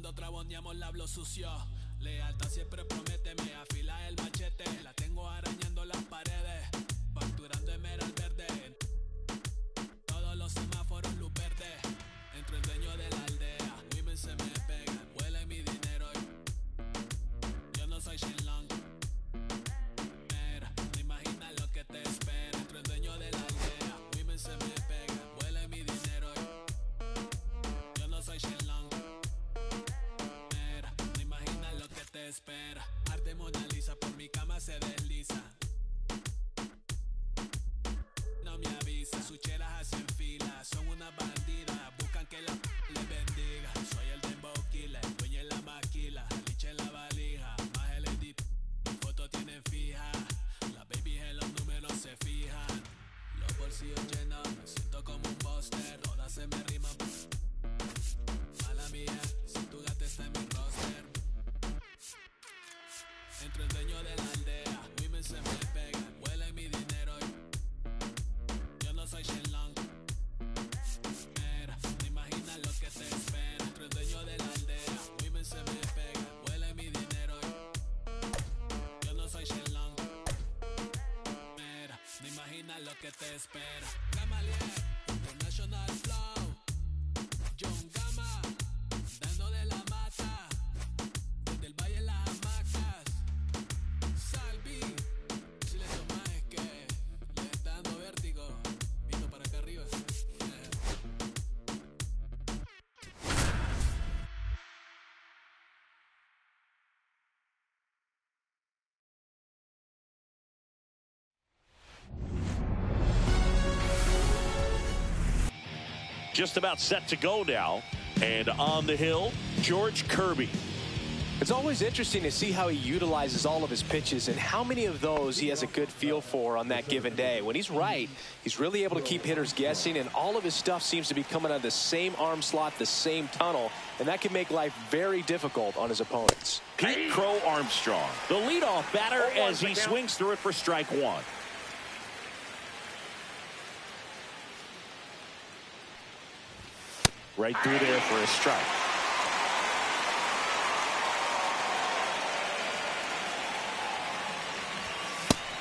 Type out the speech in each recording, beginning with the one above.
Cuando traboneamos la hablo sucio. Lealtad siempre promete, me afila el machete. La tengo arañando las paredes, facturando emerald verde. Todos los semáforos luz verde. Entro el dueño de la aldea. Women se me pegan, huele mi dinero. Yo no soy Shenlong. Mira, no imaginas lo que te espera. Entro el dueño de la aldea. Women se me pegan, huele mi dinero. Yo no soy Shenlong. Mira, no imaginas lo que te espera. Arte Mona Lisa por mi cama se desliza. No me avisa, sus cheras hacen fila. Son unas bandidas, buscan que la les bendiga. Soy el Dembow Killer, dueño en la maquila. Liche en la valija, más el edit. Mi foto tienen fija. Las babies en los números se fijan. Los bolsillos llenos, me siento como un buster. Todas se me riman. Mala mía, si tu gata está en mi roster. Entro el dueño de la aldea. Women se me pegan, huelen mi dinero. Yo no soy Shenlong. Mira, no imaginas lo que te espera. Entro el dueño de la aldea. Women se me pegan, huelen mi dinero. Yo no soy Shenlong. Mira, no imaginas lo que te espera. Gamaliel, International Flow. John Gama, dando de la mata. Desde el valle en las hamacas. Salvi, si le tomas es que le está dando vértigo. Vino para acá arriba. Just about set to go now. And on the hill, George Kirby. It's always interesting to see how he utilizes all of his pitches and how many of those he has a good feel for on that given day. When he's right, he's really able to keep hitters guessing, and all of his stuff seems to be coming out of the same arm slot, the same tunnel, and that can make life very difficult on his opponents. Pete Crow Armstrong, the leadoff batter as he swings through it for strike one. Right through there for a strike.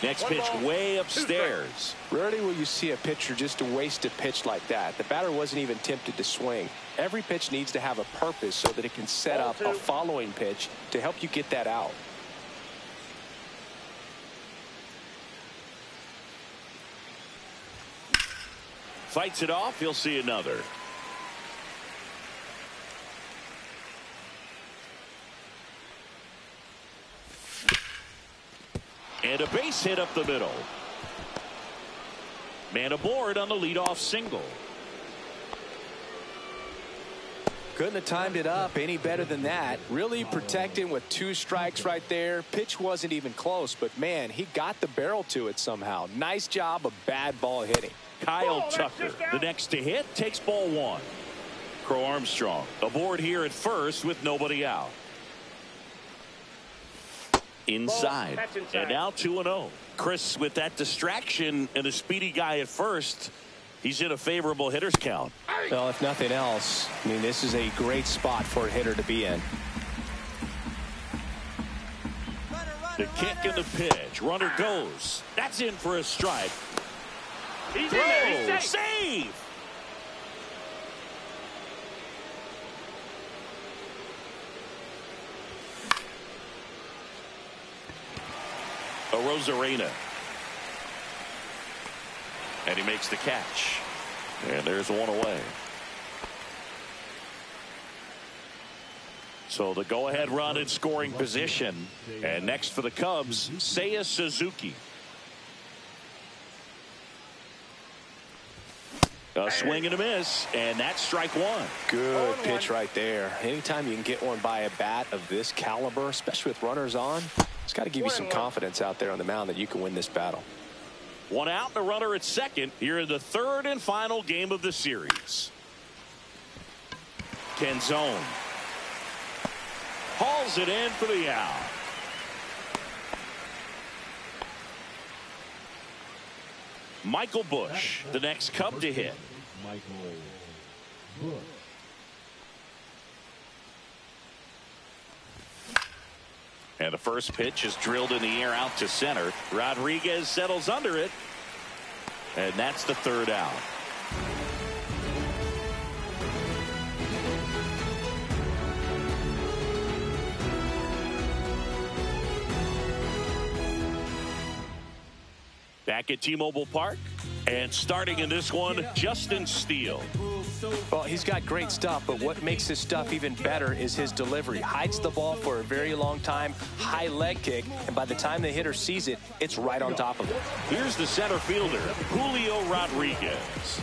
Next pitch way upstairs. Rarely will you see a pitcher just to waste a pitch like that. The batter wasn't even tempted to swing. Every pitch needs to have a purpose so that it can set up a following pitch to help you get that out. Fights it off. He'll see another. And a base hit up the middle. Man aboard on the leadoff single. Couldn't have timed it up any better than that. Really protecting with 2 strikes right there. Pitch wasn't even close, but man, he got the barrel to it somehow. Nice job of bad ball hitting. Kyle Tucker, the next to hit, takes ball 1. Crow Armstrong aboard here at first with nobody out. Inside. And now 2-0. Chris, with that distraction and a speedy guy at first, he's in a favorable hitter's count. Well, if nothing else, I mean, this is a great spot for a hitter to be in. The kick and the pitch. Runner goes. That's in for a strike. Throw. Save. A Rosarena. And he makes the catch. And there's one away. So the go-ahead run in scoring position. And next for the Cubs, Seiya Suzuki. A swing and a miss, and that's strike 1. Good pitch right there. Anytime you can get one by a bat of this caliber, especially with runners on, it's got to give you some confidence out there on the mound that you can win this battle. 1 out and a runner at second here in the 3rd and final game of the series. Canzone hauls it in for the out. Michael Busch, the next Cub to hit. And the first pitch is drilled in the air out to center. Rodriguez settles under it. And that's the third out. Back at T-Mobile Park. And starting in this one, Justin Steele. Well, he's got great stuff, but what makes his stuff even better is his delivery. Hides the ball for a very long time, high leg kick, and by the time the hitter sees it, it's right on top of it. Here's the center fielder, Julio Rodriguez.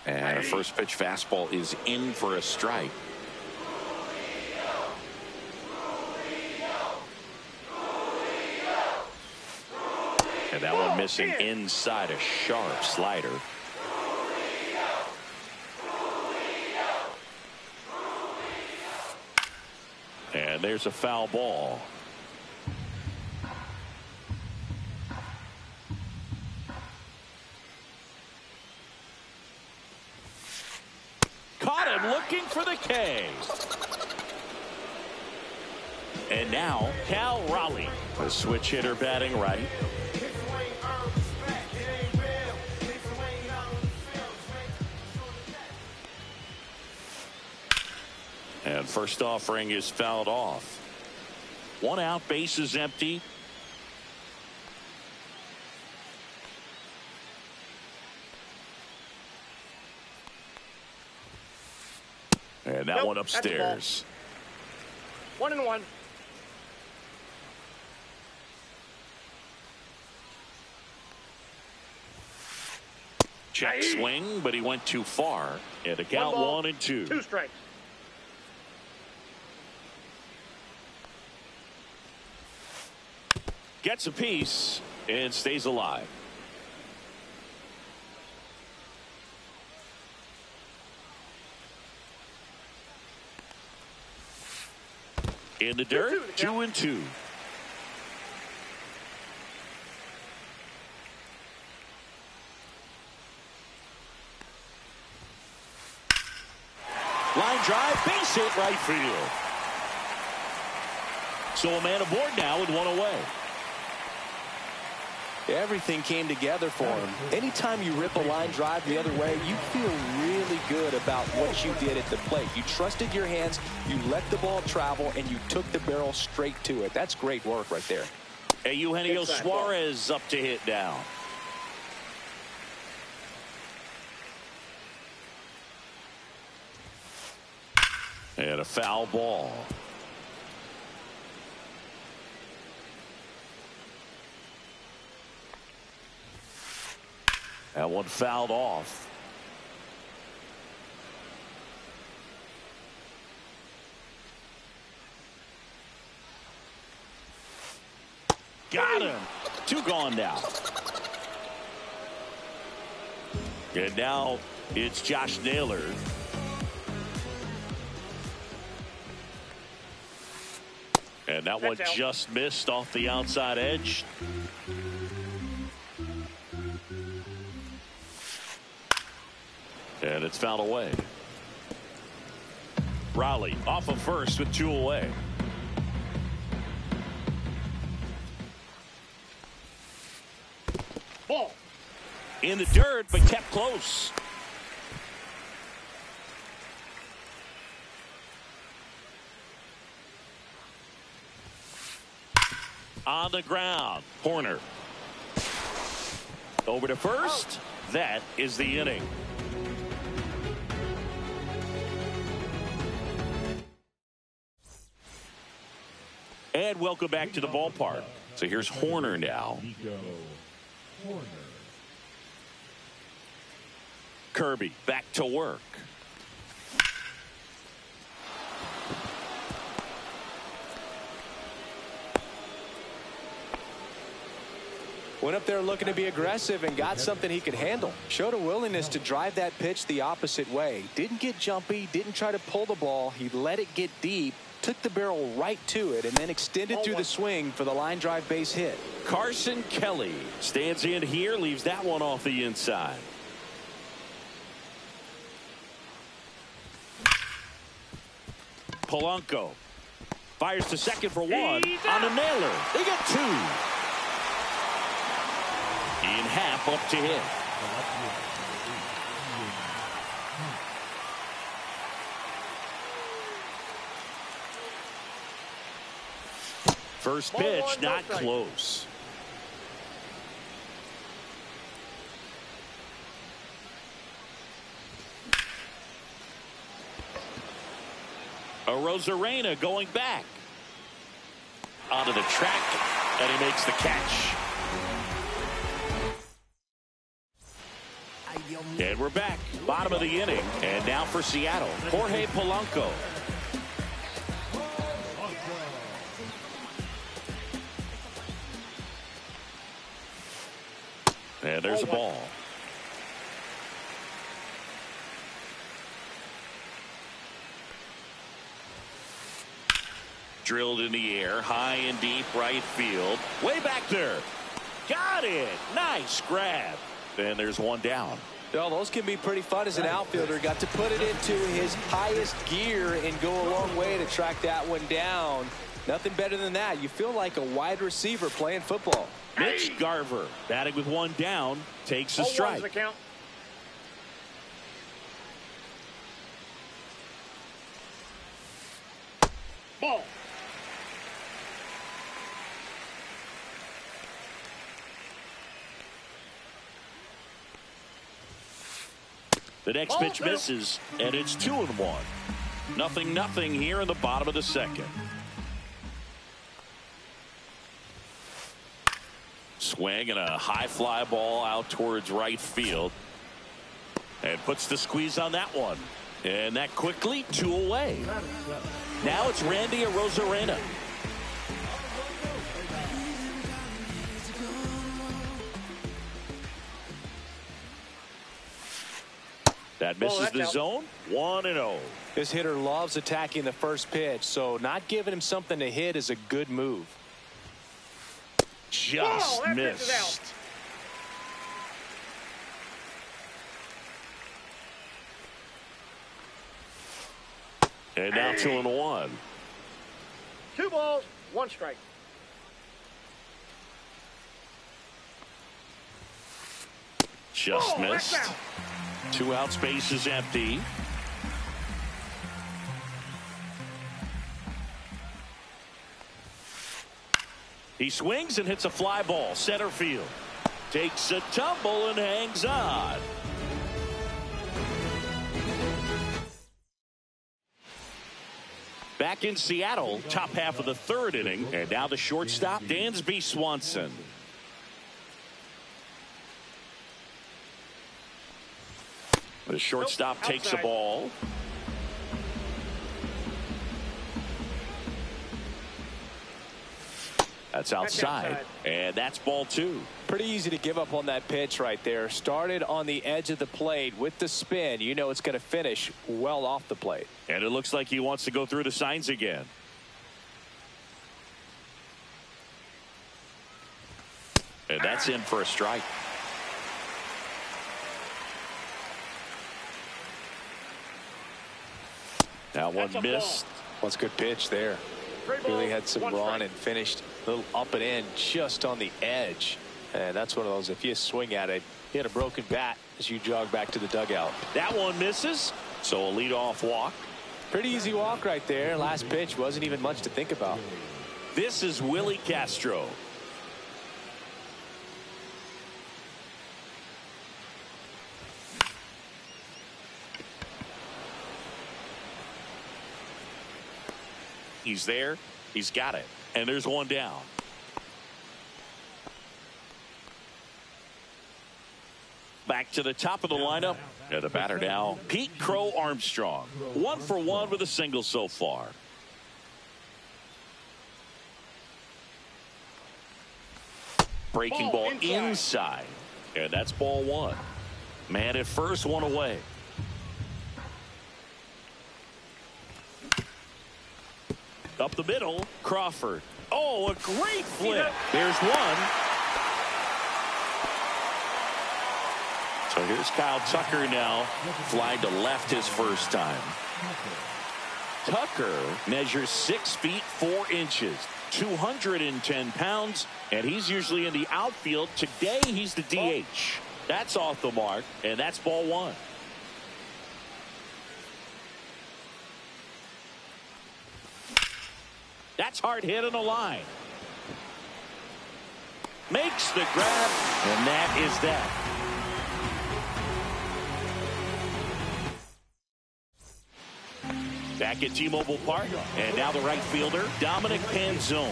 And a first pitch fastball is in for a strike. And that one missing inside, a sharp slider. And there's a foul ball. Caught him looking for the K. And now Cal Raleigh, a switch hitter batting right. And first offering is fouled off. 1 out, base is empty. And that one upstairs. 1-1. Check swing, but he went too far. And a count 1-2. 2 strikes. Gets a piece and stays alive. In the dirt, 2-2. Line drive, base hit, right field. So a man aboard now with 1 away. Everything came together for him. Anytime you rip a line drive the other way, you feel really good about what you did at the plate. You trusted your hands, you let the ball travel, and you took the barrel straight to it. That's great work right there. Hey, Eugenio Suarez up to hit down. And a foul ball. That one fouled off. Got him. 2 gone now. And now it's Josh Naylor. And that one just missed off the outside edge. And it's fouled away. Raleigh off of first with 2 away. Ball. In the dirt, but kept close. On the ground. Horner. Over to first. That is the inning. And welcome back to the ballpark. So here's Horner now. Kirby back to work. Went up there looking to be aggressive and got something he could handle. Showed a willingness to drive that pitch the opposite way. Didn't get jumpy, didn't try to pull the ball. He let it get deep, took the barrel right to it, and then extended through the swing for the line drive base hit. Carson Kelly stands in here, leaves that one off the inside. Polanco fires to second for one on a nailer. They get two. In half up to him. First pitch, not close. Arozarena going back. Onto the track, and he makes the catch. And we're back. Bottom of the inning. And now for Seattle, Jorge Polanco. And there's a ball. Drilled in the air, high and deep right field. Way back there. Got it. Nice grab. And there's one down. Well, those can be pretty fun as an outfielder. Got to put it into his highest gear and go a long way to track that one down. Nothing better than that. You feel like a wide receiver playing football. Mitch Garver batting with one down takes a strike. The count. Ball. The next pitch misses, and it's 2-1. 0-0 here in the bottom of the second. Swing and a high fly ball out towards right field. And puts the squeeze on that one. And that quickly, 2 away. Now it's Randy Arozarena. That misses the zone. 1-0. This hitter loves attacking the first pitch, so not giving him something to hit is a good move. Just missed. And now 2-1. 2 balls, 1 strike. Just missed. 2 out, space is empty. He swings and hits a fly ball center field. Takes a tumble and hangs on. Back in Seattle, top half of the 3rd inning, and now the shortstop, Dansby Swanson. The shortstop takes the ball. That's outside. And that's ball 2. Pretty easy to give up on that pitch right there. Started on the edge of the plate with the spin. You know it's going to finish well off the plate. And it looks like he wants to go through the signs again. And that's in for a strike. Now one missed. That's a good pitch there. Really had some run and finished a little up and in just on the edge. And that's one of those, if you swing at it, you had a broken bat as you jog back to the dugout. That one misses, so a leadoff walk. Pretty easy walk right there. Last pitch wasn't even much to think about. This is Willie Castro. He's there. He's got it. And there's one down. Back to the top of the lineup. And the batter now, Pete Crow Armstrong. 1 for 1 with a single so far. Breaking ball inside. And that's ball 1. Man at first, 1 away. Up the middle, Crawford. Oh, a great flip. There's one. So here's Kyle Tucker now. Fly to left his first time. Tucker measures 6 feet 4 inches, 210 pounds, and he's usually in the outfield. Today, he's the DH. That's off the mark, and that's ball 1. That's hard hit on the line. Makes the grab, and that is that. Back at T-Mobile Park, and now the right fielder, Dominic Panzone.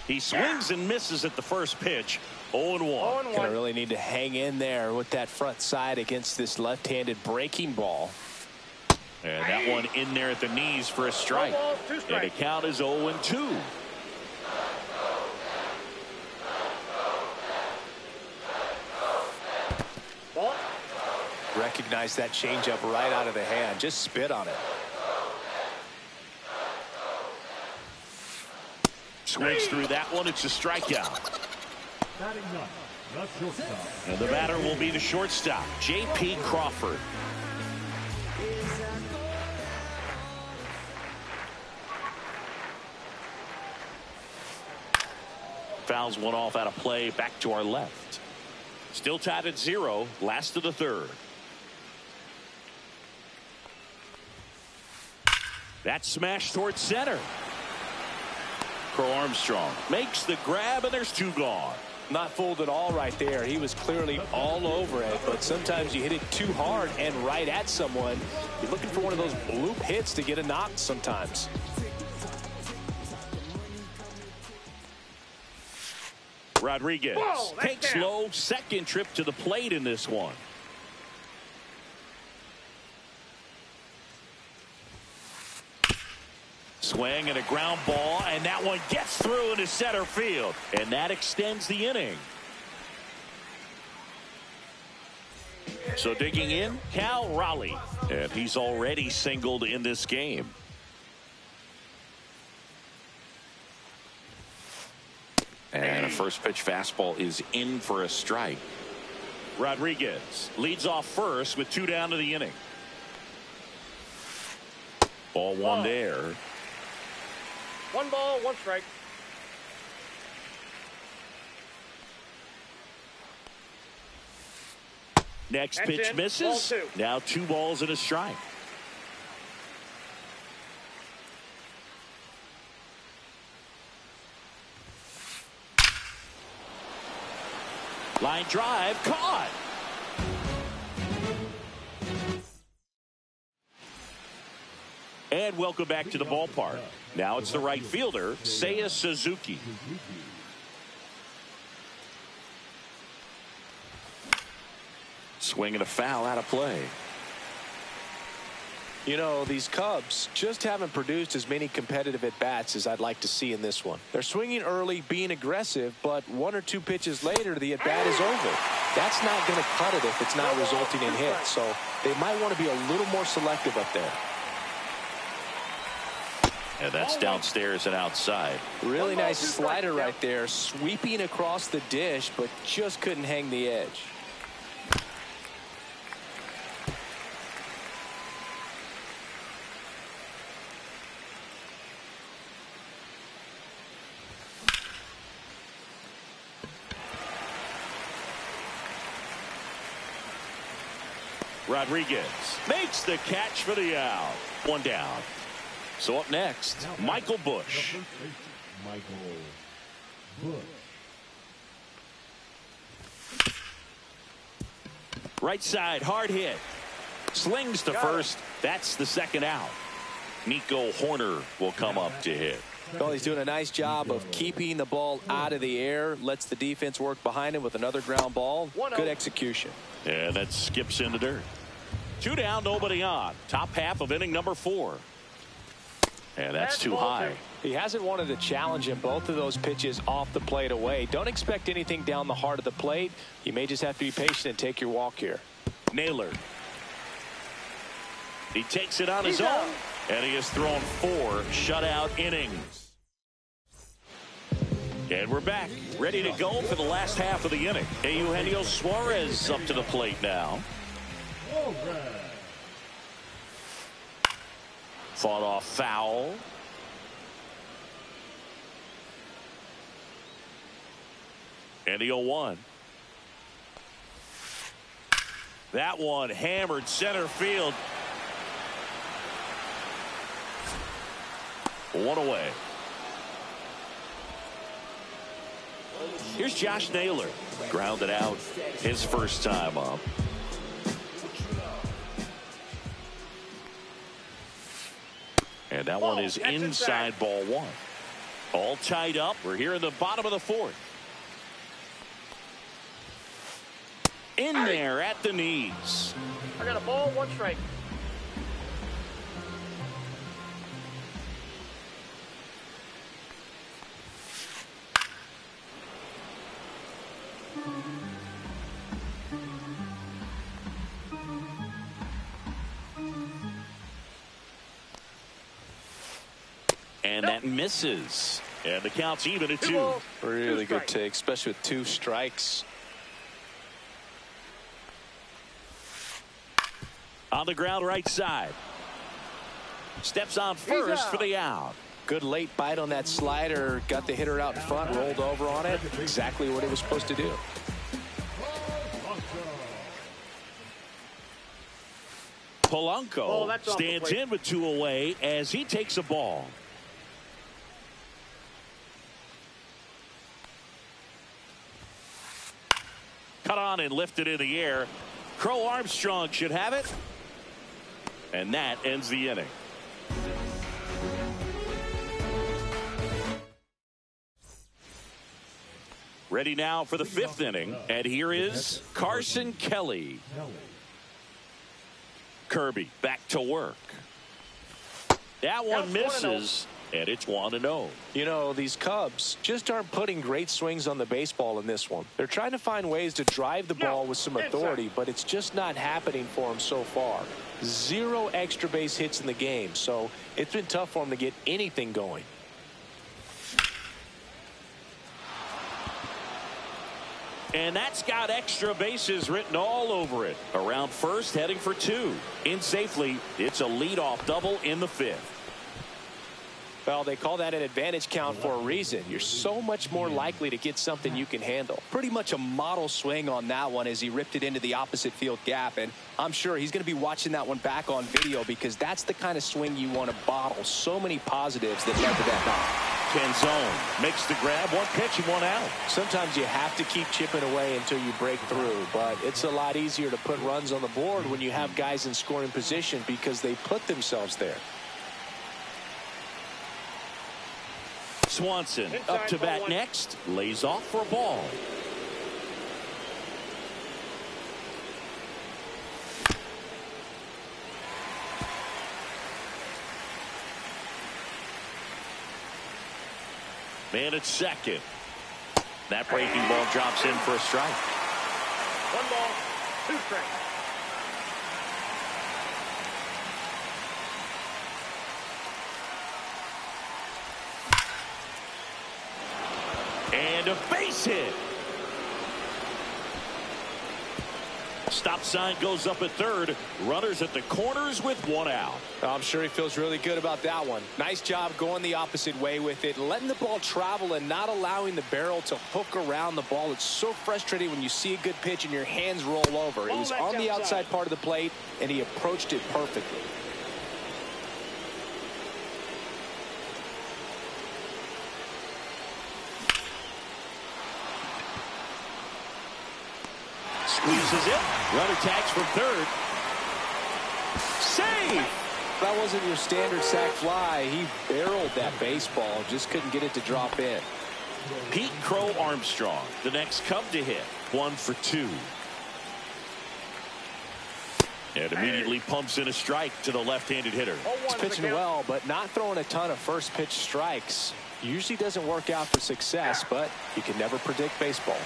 He swings and misses at the first pitch. 0-1. Gonna really need to hang in there with that front side against this left-handed breaking ball. And that one in there at the knees for a strike. And the count is 0-2. Recognize that changeup right out of the hand. Just spit on it. Swings through that one. It's a strikeout. And the batter will be the shortstop, J.P. Crawford. Fouls one off out of play. Back to our left. Still tied at 0. Last of the third. That smash towards center. Crow Armstrong makes the grab, and there's 2 gone. Not fooled at all right there. He was clearly all over it, but sometimes you hit it too hard and right at someone. You're looking for one of those bloop hits to get a knock sometimes. Rodriguez takes low, second trip to the plate in this one. Swing and a ground ball, and that one gets through into center field, and that extends the inning. So digging in, Cal Raleigh, and he's already singled in this game. And a first pitch fastball is in for a strike. Rodriguez leads off first with 2 down to the inning. Ball 1 there. 1 ball, 1 strike. Next pitch misses. Now 2 balls and a strike. Line drive caught. And welcome back to the ballpark. Now it's the right fielder, Seiya Suzuki. Swing and a foul out of play. You know, these Cubs just haven't produced as many competitive at-bats as I'd like to see in this one. They're swinging early, being aggressive, but 1 or 2 pitches later, the at-bat is over. That's not going to cut it if it's not resulting in hits, so they might want to be a little more selective up there. And that's downstairs and outside. Really nice slider right there, sweeping across the dish, but just couldn't hang the edge. Rodriguez makes the catch for the out. 1 down. So up next, Michael Bush. Right side, hard hit. Slings to first. That's the second out. Nico Horner will come up to hit. Well, he's doing a nice job of keeping the ball out of the air. Lets the defense work behind him with another ground ball. Good execution. And that skips in the dirt. 2 down, nobody on. Top half of inning number 4. And that's too high. He hasn't wanted to challenge him. Both of those pitches off the plate away. Don't expect anything down the heart of the plate. You may just have to be patient and take your walk here. Naylor. He takes it on his own, and he has thrown 4 shutout innings. And we're back, ready to go for the last half of the inning. Eugenio Suarez up to the plate now. Fought off foul. And the 0-1. That one hammered center field. One away. Here's Josh Naylor. Grounded out his first time up. And that one is inside ball one. All tied up. We're here in the bottom of the fourth. In there at the knees. I got a ball, 1 strike. And that misses. And the count's even at 2. Really good take, especially with 2 strikes. On the ground right side. Steps on first for the out. Good late bite on that slider. Got the hitter out in front, rolled over on it. Exactly what he was supposed to do. Polanco stands in with 2 away as he takes a ball. Cut on and lifted in the air. Crow Armstrong should have it. And that ends the inning. Ready now for the 5th inning. And here is Carson Kelly. Kirby back to work. That one misses. And it's 1-0. You know, these Cubs just aren't putting great swings on the baseball in this one. They're trying to find ways to drive the ball with some authority, but it's just not happening for them so far. 0 extra base hits in the game, so it's been tough for them to get anything going. And that's got extra bases written all over it. Around first, heading for 2. In safely, it's a leadoff double in the 5th. Well, they call that an advantage count for a reason. You're so much more likely to get something you can handle. Pretty much a model swing on that one as he ripped it into the opposite field gap. And I'm sure he's going to be watching that one back on video because that's the kind of swing you want to bottle. So many positives that led to that knock. Canzone makes the grab. 1 pitch and 1 out. Sometimes you have to keep chipping away until you break through, but it's a lot easier to put runs on the board when you have guys in scoring position because they put themselves there. Swanson up to bat next. Lays off for a ball. Man at second. That breaking ball drops in for a strike. 1 ball, 2 strikes. And a base hit. Stop sign goes up at third. Runners at the corners with 1 out. I'm sure he feels really good about that one. Nice job going the opposite way with it, letting the ball travel and not allowing the barrel to hook around the ball. It's so frustrating when you see a good pitch and your hands roll over. It was on the outside part of the plate, and he approached it perfectly. Squeezes it. Runner tags from third. Save! That wasn't your standard sac fly. He barreled that baseball. Just couldn't get it to drop in. Pete Crow Armstrong, the next Cub to hit. 1 for 2. And immediately pumps in a strike to the left-handed hitter. He's pitching well, but not throwing a ton of first pitch strikes. Usually doesn't work out for success, but you can never predict baseball.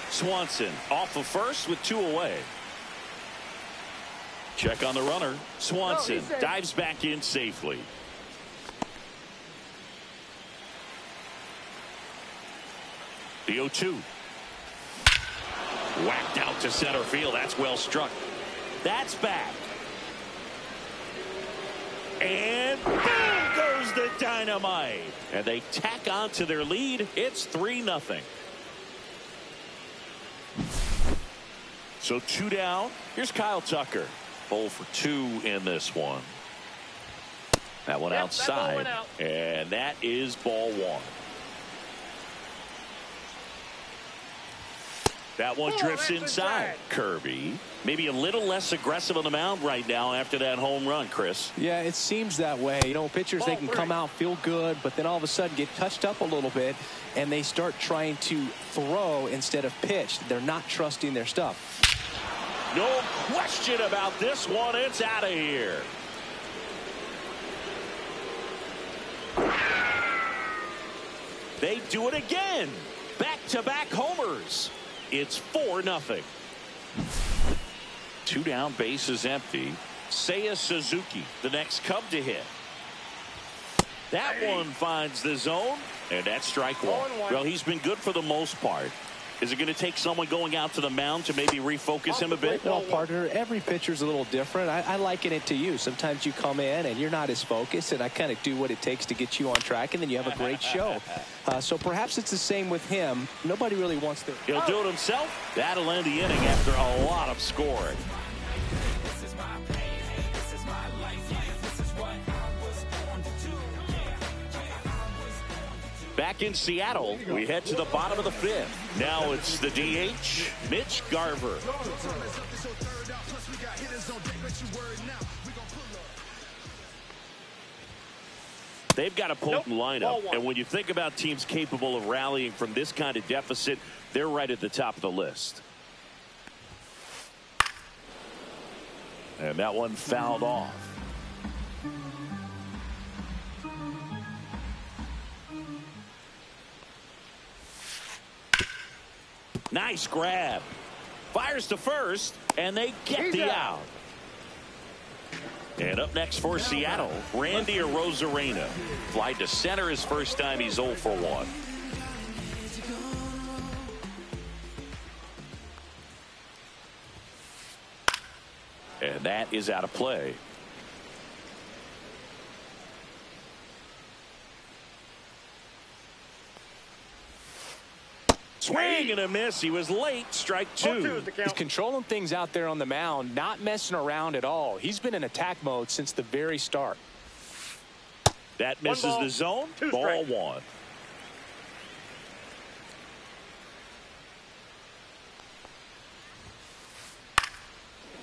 Swanson off of first with 2 away. Check on the runner. Swanson dives back in safely. The 0-2. Whacked out to center field. That's well struck. That's back. And boom goes the dynamite. And they tack on to their lead. It's 3-0. So 2 down. Here's Kyle Tucker. 0 for 2 in this one. That one outside. That out. And that is ball 1. That one drifts inside. Kirby, maybe a little less aggressive on the mound right now after that home run, Chris. Yeah, it seems that way. You know, pitchers, they can come out, feel good, but then all of a sudden get touched up a little bit, and they start trying to throw instead of pitch. They're not trusting their stuff. No question about this one. It's out of here. They do it again. Back-to-back homers. It's 4-0. 2 down, bases empty. Seiya Suzuki, the next Cub to hit. That one finds the zone, and that's strike 1. Well, he's been good for the most part. Is it going to take someone going out to the mound to maybe refocus him a bit? No, partner, every pitcher's a little different. I liken it to you. Sometimes you come in and you're not as focused, and I kind of do what it takes to get you on track, and then you have a great show. So perhaps it's the same with him. Nobody really wants to. He'll do it himself. That'll end the inning after a lot of scoring. Back in Seattle, we head to the bottom of the 5th. Now it's the DH, Mitch Garver. They've got a potent lineup, and when you think about teams capable of rallying from this kind of deficit, they're right at the top of the list. And that one fouled off. Nice grab. Fires to first, and they get the out. And up next for Seattle, Randy Arozarena. Fly to center his first time. He's 0 for 1. And that is out of play. Swing and a miss. He was late. Strike 2. He's controlling things out there on the mound, not messing around at all. He's been in attack mode since the very start. That misses the zone. Ball 1.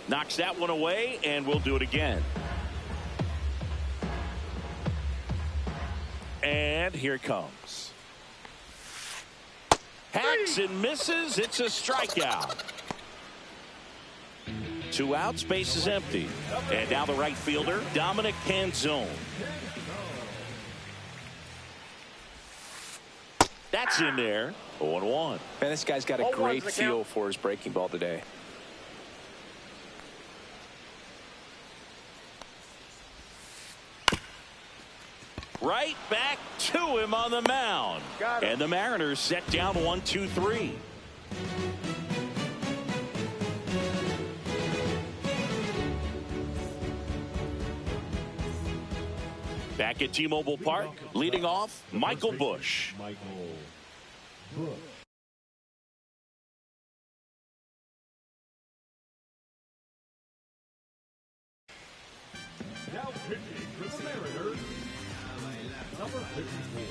Knocks that one away, and we'll do it again. And here it comes. Hacks and misses. It's a strikeout. 2 outs, base is empty. And now the right fielder, Dominic Canzone. That's in there. 0-1. Man, this guy's got a great feel for his breaking ball today. Right back to him on the mound. And the Mariners set down 1-2-3. Back at T-Mobile Park, leading off, Michael Busch. Now pitching for the Mariners, number 54.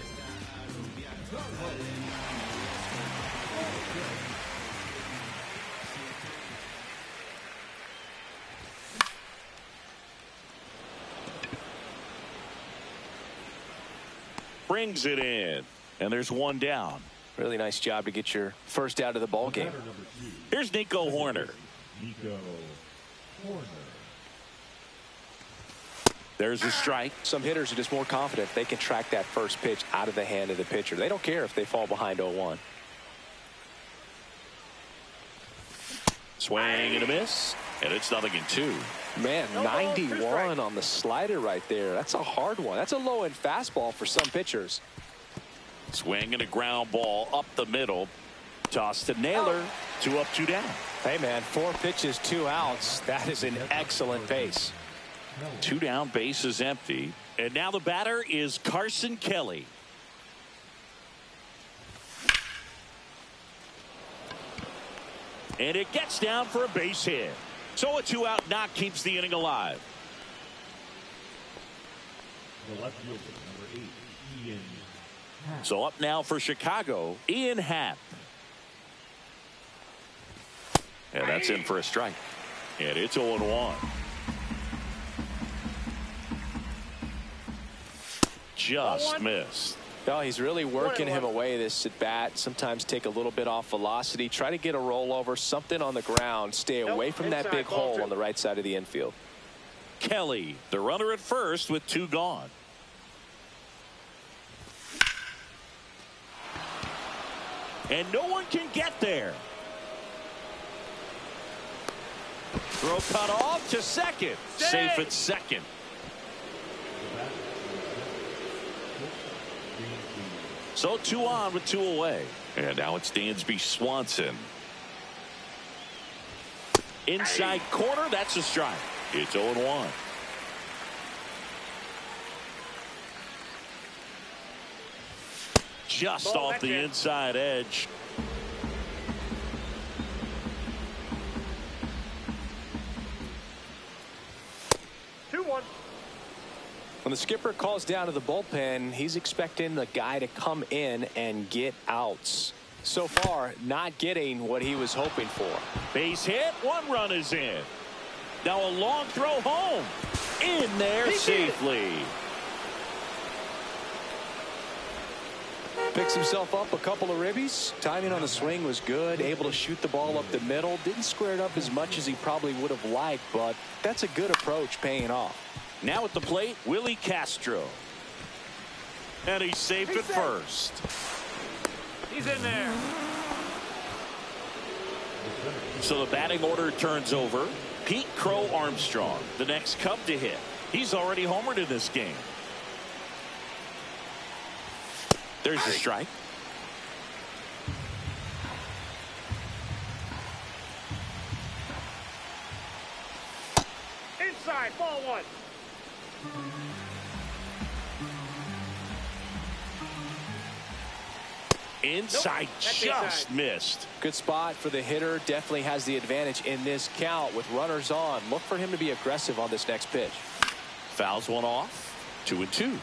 Brings it in, and there's 1 down. Really nice job to get your first out of the ball game. Here's Nico Hoerner. There's a strike. Some hitters are just more confident. They can track that first pitch out of the hand of the pitcher. They don't care if they fall behind 0-1. Swing and a miss, and it's 0-2. Man, 91 on the slider right there. That's a hard one. That's a low-end fastball for some pitchers. Swing and a ground ball up the middle. Toss to Naylor. 2 up, 2 down. Hey, man, 4 pitches, 2 outs. That is an excellent pace. 2 down, base is empty. And now the batter is Carson Kelly. And it gets down for a base hit. So a 2-out knock keeps the inning alive. The left fielder, number 8, Ian Happ. So up now for Chicago, Ian Happ. And that's in for a strike. And it's 0-1. Just missed. Oh, he's really working him away this at bat. Sometimes take a little bit off velocity. Try to get a rollover, something on the ground. Stay away from that big hole on the right side of the infield. Kelly, the runner at first with 2 gone. And no one can get there. Throw cut off to second. Safe at second. So 2 on with 2 away. And now it's Dansby Swanson. Inside corner, that's a strike. It's 0-1. Just off the inside edge. When the skipper calls down to the bullpen, he's expecting the guy to come in and get outs. So far, not getting what he was hoping for. Base hit, 1 run is in. Now a long throw home. In there safely. Picks himself up a couple of ribbies. Timing on the swing was good. Able to shoot the ball up the middle. Didn't square it up as much as he probably would have liked, but that's a good approach paying off. Now at the plate, Willie Castro. And he's safe at first. He's in there. So the batting order turns over. Pete Crow Armstrong, the next Cub to hit. He's already homered in this game. There's a strike. Inside, ball 1. Inside, just missed. Good spot for the hitter. Definitely has the advantage in this count with runners on. Look for him to be aggressive on this next pitch. Fouls one off. 2-2.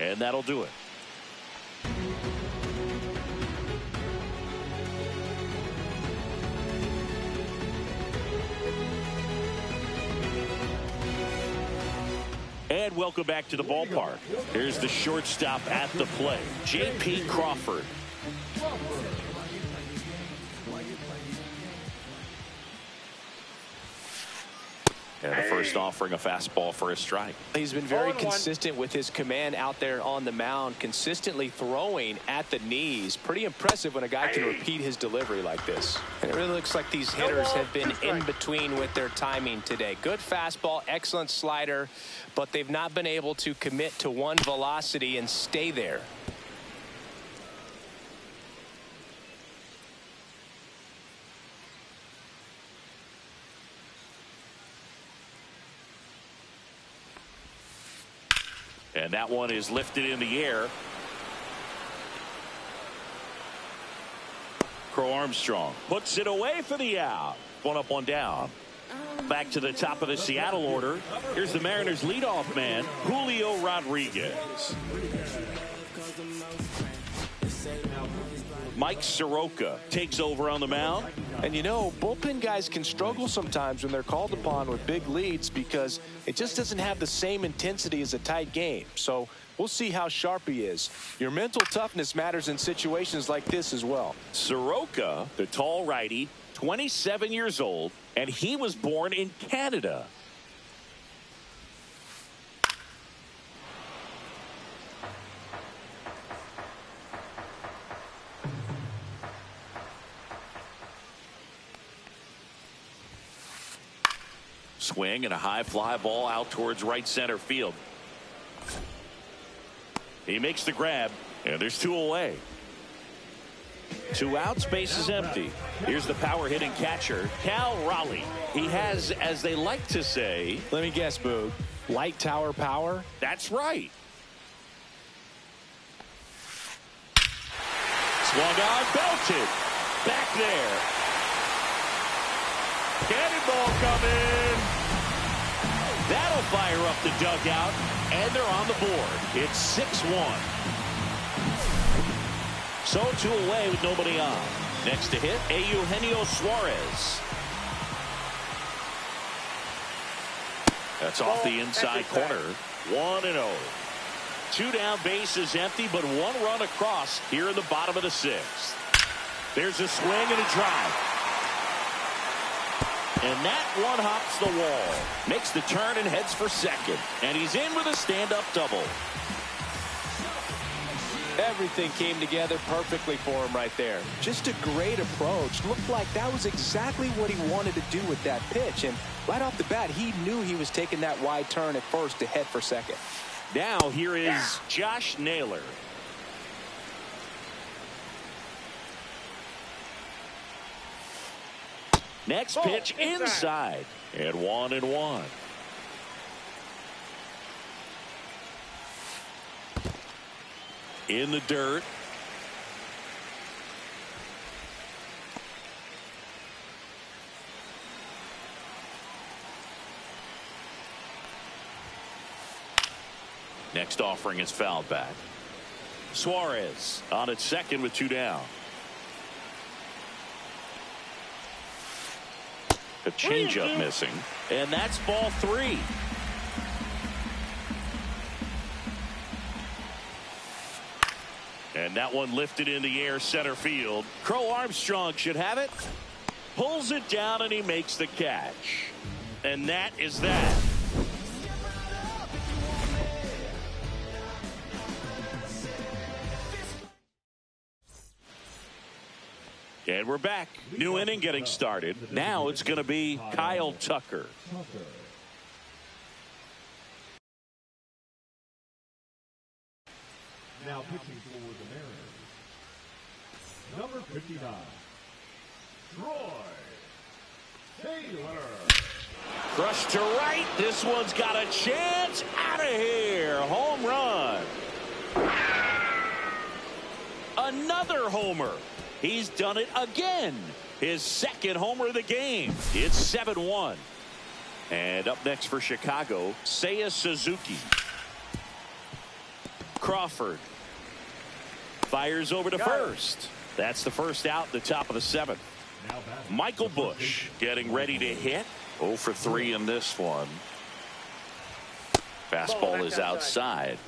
And that'll do it. And welcome back to the ballpark. Here's the shortstop at the plate, J.P. Crawford. And the first offering a fastball for a strike. He's been very consistent with his command out there on the mound, consistently throwing at the knees. Pretty impressive when a guy can repeat his delivery like this. And it really looks like these hitters have been in between with their timing today. Good fastball, excellent slider, but they've not been able to commit to one velocity and stay there. And that one is lifted in the air. Crow Armstrong puts it away for the out. 1 up, 1 down. Back to the top of the Seattle order. Here's the Mariners leadoff man, Julio Rodriguez. Mike Soroka takes over on the mound. And you know, bullpen guys can struggle sometimes when they're called upon with big leads because it just doesn't have the same intensity as a tight game. So we'll see how sharp he is. Your mental toughness matters in situations like this as well. Soroka, the tall righty, 27 years old, and he was born in Canada. swing and a high fly ball out towards right center field. He makes the grab, and there's 2 away. 2 outs, base is empty. Here's the power hitting catcher, Cal Raleigh. He has, as they like to say, let me guess, Boog, light tower power? That's right. Swung on, belted. Back there. Cannonball coming. That'll fire up the dugout, and they're on the board. It's 6-1. So 2 away with nobody on. Next to hit, Eugenio Suarez. That's off the inside corner. 1-0. 2 down, base is empty, but 1 run across here in the bottom of the 6th. There's a swing and a drive. And that one hops the wall. Makes the turn and heads for second. And he's in with a stand-up double. Everything came together perfectly for him right there. Just a great approach. Looked like that was exactly what he wanted to do with that pitch. And right off the bat, he knew he was taking that wide turn at first to head for second. Now here is Josh Naylor. Next pitch inside. And 1-1. In the dirt. Next offering is fouled back. Suarez on at second with 2 down. A changeup missing, and that's ball 3. And that one lifted in the air center field. Crow Armstrong should have it. Pulls it down, and he makes the catch. And that is that. And we're back. New inning getting started. Now it's going to be Kyle Tucker. Now pitching for the Mariners, number 59, Troy Taylor. Crushed to right. This one's got a chance. Out of here. Home run. Another homer. He's done it again. His second homer of the game. It's 7-1. And up next for Chicago, Seiya Suzuki. Crawford fires over to first. That's the first out in the top of the 7th. Michael Busch getting ready to hit. 0 for 3 in this one. Fastball is outside.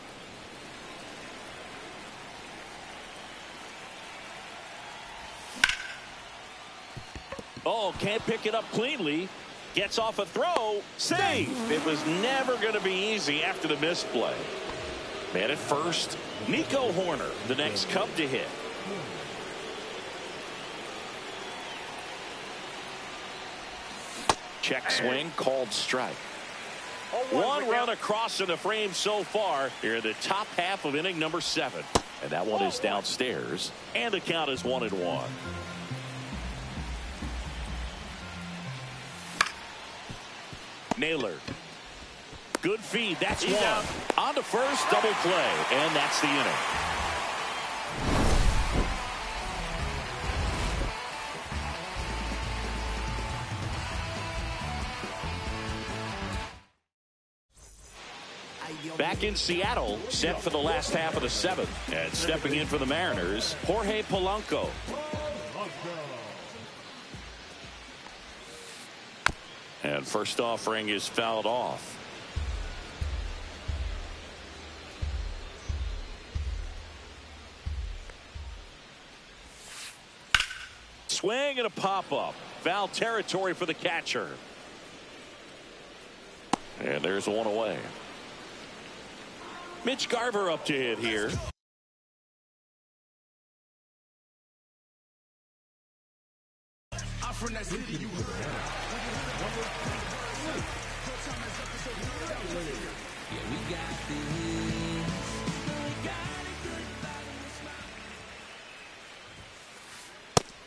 Oh, can't pick it up cleanly. Gets off a throw. Safe. It was never going to be easy after the misplay. Man at first. Nico Horner, the next Cub to hit. Check swing, called strike. 1 run across in the frame so far here in the top half of inning number 7. And that one is downstairs. And the count is 1-1. Naylor. Good feed. That's one. Out. On to first, double play. And that's the inning. Back in Seattle, set for the last half of the 7th. And stepping in for the Mariners, Jorge Polanco. And first offering is fouled off. Swing and a pop-up. Foul territory for the catcher. And there's 1 away. Mitch Garver up to hit here.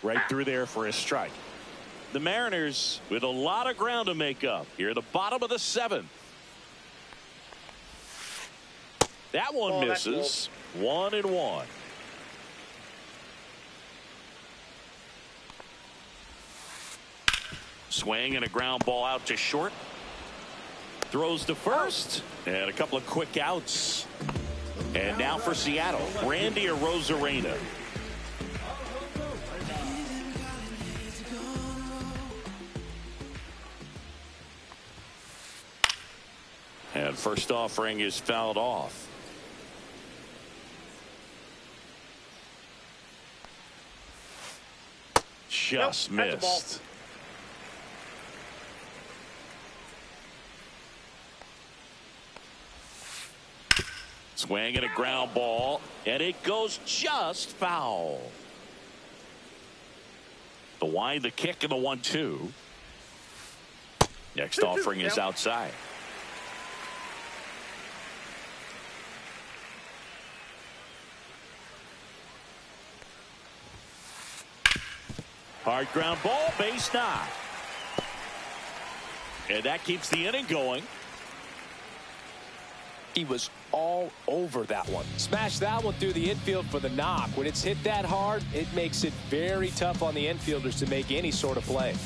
Right through there for a strike. The Mariners with a lot of ground to make up here at the bottom of the 7th. That one misses. 1-1. Swing and a ground ball out to short. Throws to first. And a couple of quick outs. And now for Seattle, Randy Arozarena. And first offering is fouled off. Just missed. Swing and a ground ball, and it goes just foul. The wind, the kick, and the 1-2. Next offering is outside. Hard ground ball, base knock. And that keeps the inning going. He was all over that one. Smashed that one through the infield for the knock. When it's hit that hard, it makes it very tough on the infielders to make any sort of play.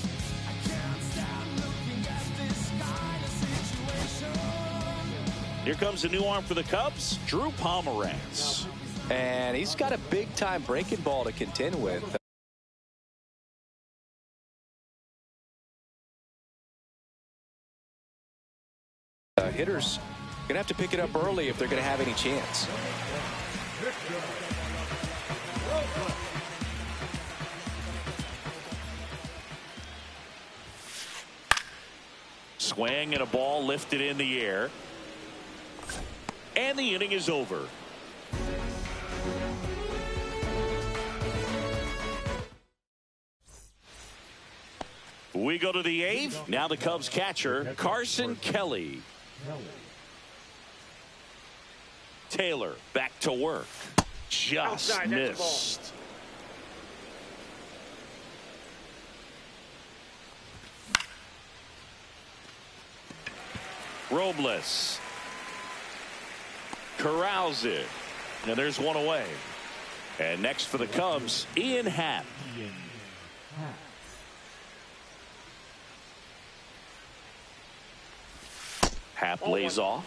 Here comes a new arm for the Cubs, Drew Pomeranz. And he's got a big-time breaking ball to contend with. Hitters going to have to pick it up early if they're going to have any chance. Swing and a ball lifted in the air. And the inning is over. We go to the 8th. Now the Cubs catcher, Carson Kelly. Taylor back to work. Just outside, missed. Robles corrals it. And there's one away. And next for the Cubs, Ian Happ. Happ lays off.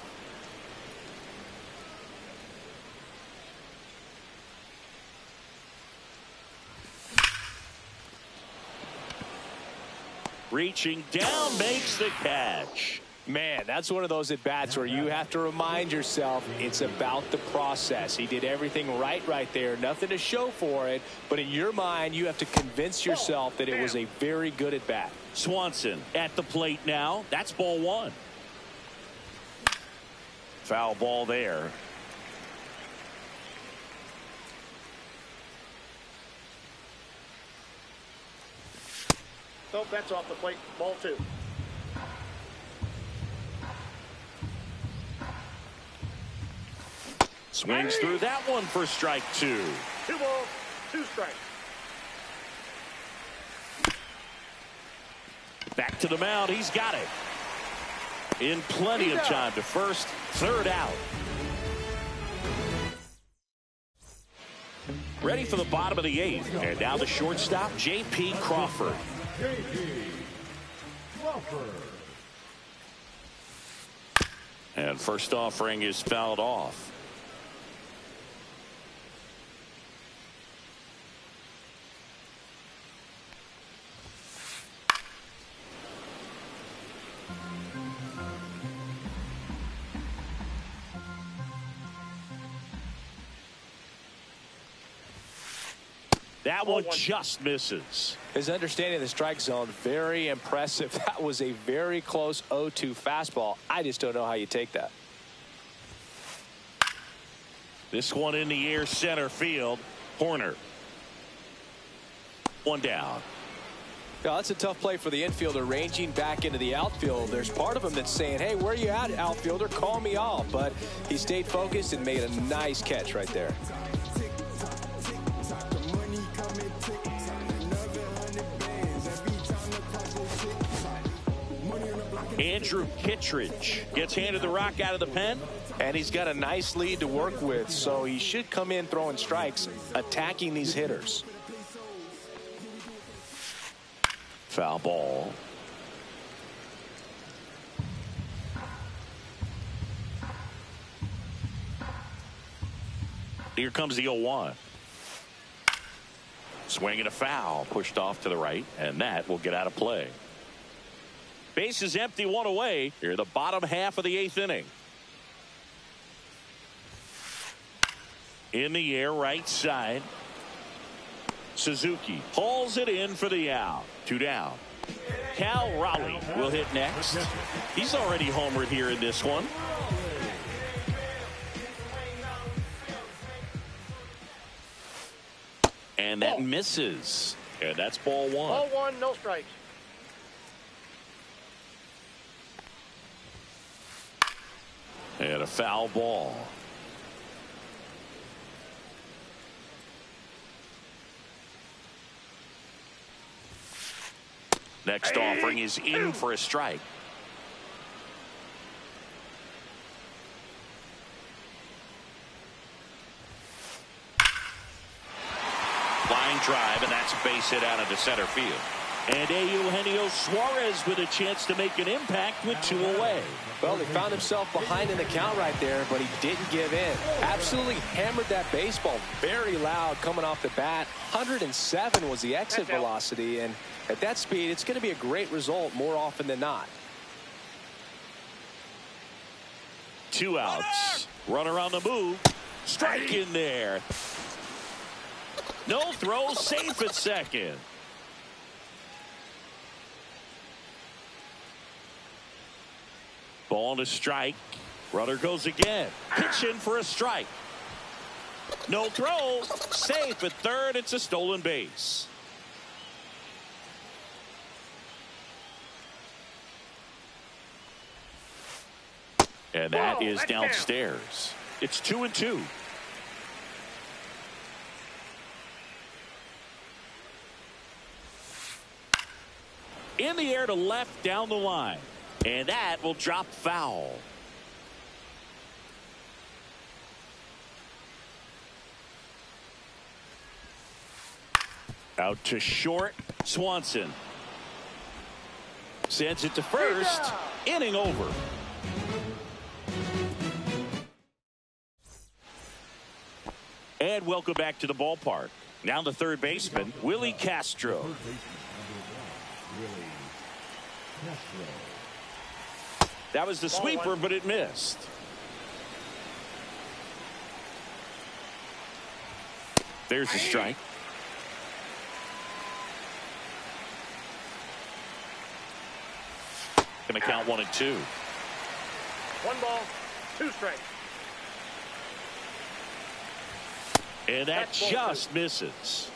Reaching down, makes the catch. Man, that's one of those at-bats where you have to remind yourself it's about the process. He did everything right there. Nothing to show for it. But in your mind, you have to convince yourself that it was a very good at-bat. Swanson at the plate now. That's ball 1. Foul ball there. Nope, that's off the plate. Ball 2. Swings through that one for strike 2. 2 balls, 2 strikes. Back to the mound. He's got it. In plenty of time to first, 3rd out. Ready for the bottom of the 8th. And now the shortstop, J.P. Crawford. J.P. Crawford. And first offering is fouled off. That one just misses. His understanding of the strike zone, very impressive. That was a very close 0-2 fastball. I just don't know how you take that. This one in the air, center field. Horner. One down. Yeah, that's a tough play for the infielder ranging back into the outfield. There's part of him that's saying, hey, where are you at, outfielder? Call me off. But he stayed focused and made a nice catch right there. Andrew Kittredge gets handed the rock out of the pen. And he's got a nice lead to work with, so he should come in throwing strikes, attacking these hitters. Foul ball. Here comes the 0-1. Swing and a foul, pushed off to the right, and that will get out of play. Base is empty, one away. Here, the bottom half of the 8th inning. In the air, right side. Suzuki hauls it in for the out. 2 down. Cal Raleigh will hit next. He's already homered here in this one. And that misses. And that's ball 1. Ball 1, no strikes. And a foul ball. Next offering is in for a strike. Line drive, and that's a base hit out into center field. And Eugenio Suarez with a chance to make an impact with 2 away. Well, he found himself behind in the count right there, but he didn't give in. Absolutely hammered that baseball very loud coming off the bat. 107 was the exit velocity, and at that speed, it's going to be a great result more often than not. 2 outs. Runner on the move. Strike in there. No throw, safe at second. Ball to strike. Runner goes again. Pitch in for a strike. No throw. Safe at third. It's a stolen base. And that is downstairs. It's 2-2. In the air to left down the line. And that will drop foul. Out to short. Swanson sends it to first. Inning over. And welcome back to the ballpark. Now the third baseman, Willie Castro. That was the sweeper, but it missed. There's the strike. Gonna count 1-2. 1 ball, 2 strikes. And that just misses.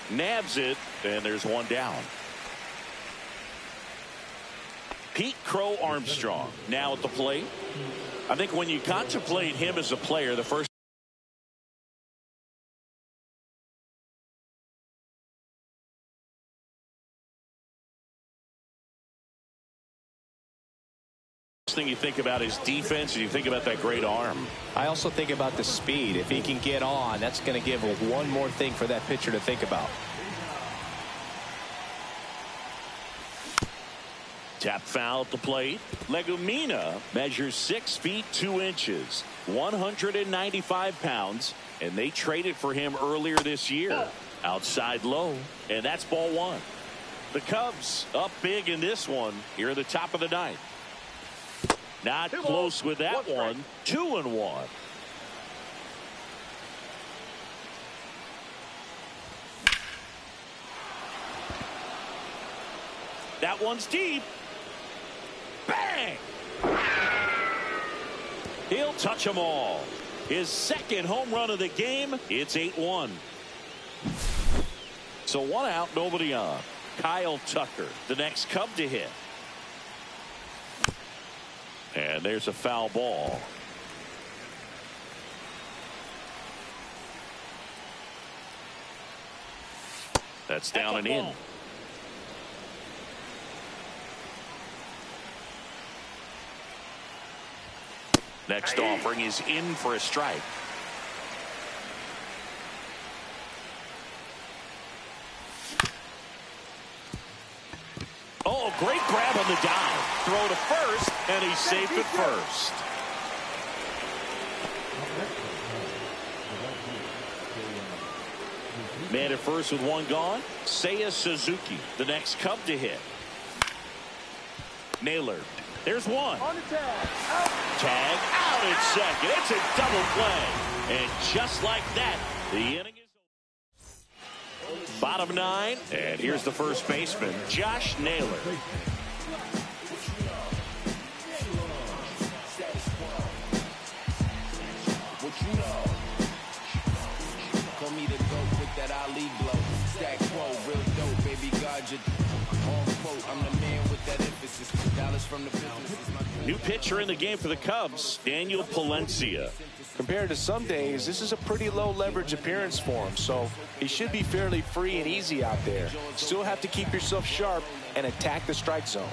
Nabs it, and there's 1 down. Pete Crow Armstrong now at the plate. I think when you contemplate him as a player, the first thing you think about is defense, and you think about that great arm. I also think about the speed. If he can get on, that's going to give one more thing for that pitcher to think about. Tap foul at the plate. Legumina measures 6 feet 2 inches, 195 pounds, and they traded for him earlier this year. Outside low, and that's ball 1. The Cubs up big in this one here at the top of the 9th. Not close with that one. 2-1. That one's deep. Bang! He'll touch them all. His second home run of the game. It's 8-1. So 1 out, nobody on. Kyle Tucker, the next Cub to hit. And there's a foul ball. That's down and in. Next offering is in for a strike. Oh, great grab on the dive. Throw to first, and he's safe at first. Man at first with one gone. Seiya Suzuki, the next Cub to hit. Naylor. There's one. On the tag. Out. Tag out at second. It's a double play. And just like that, the inning is over. Bottom 9. And here's the first baseman, Josh Naylor. New pitcher in the game for the Cubs, Daniel Palencia. Compared to some days, this is a pretty low leverage appearance for him, so he should be fairly free and easy out there. Still have to keep yourself sharp and attack the strike zone.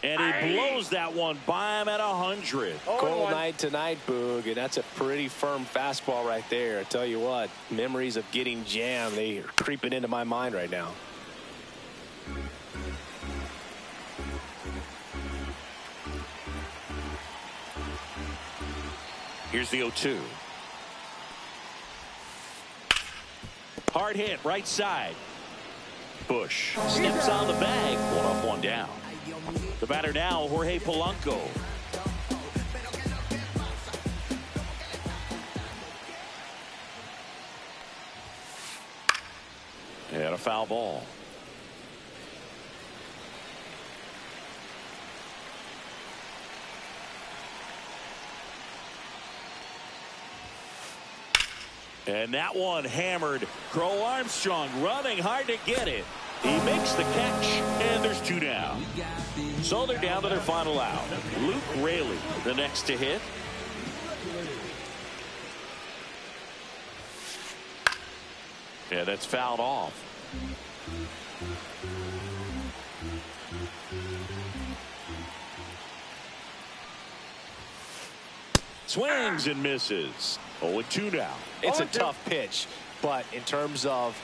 And he blows that one by him at 100. Cold night tonight, Boog, and that's a pretty firm fastball right there. I tell you what, memories of getting jammed, they are creeping into my mind right now. Here's the 0-2. Hard hit, right side. Bush snips on the bag. One up, one down. The batter now, Jorge Polanco. And a foul ball. And that one hammered. Crow Armstrong running hard to get it. He makes the catch, and there's 2 down. So they're down to their final out. Luke Raley, the next to hit. Yeah, that's fouled off. Swings and misses. 0-2 now. It's a tough pitch, but in terms of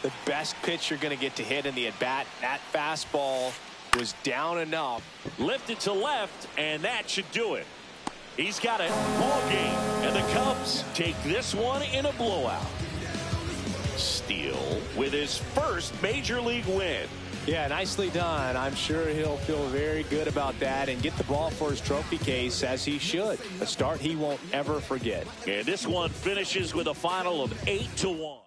the best pitch you're going to get to hit in the at-bat, that fastball was down enough. Lifted to left, and that should do it. He's got it. Ball game, and the Cubs take this one in a blowout. Steele with his first major league win. Yeah, nicely done. I'm sure he'll feel very good about that and get the ball for his trophy case, as he should. A start he won't ever forget. And this one finishes with a final of 8-1.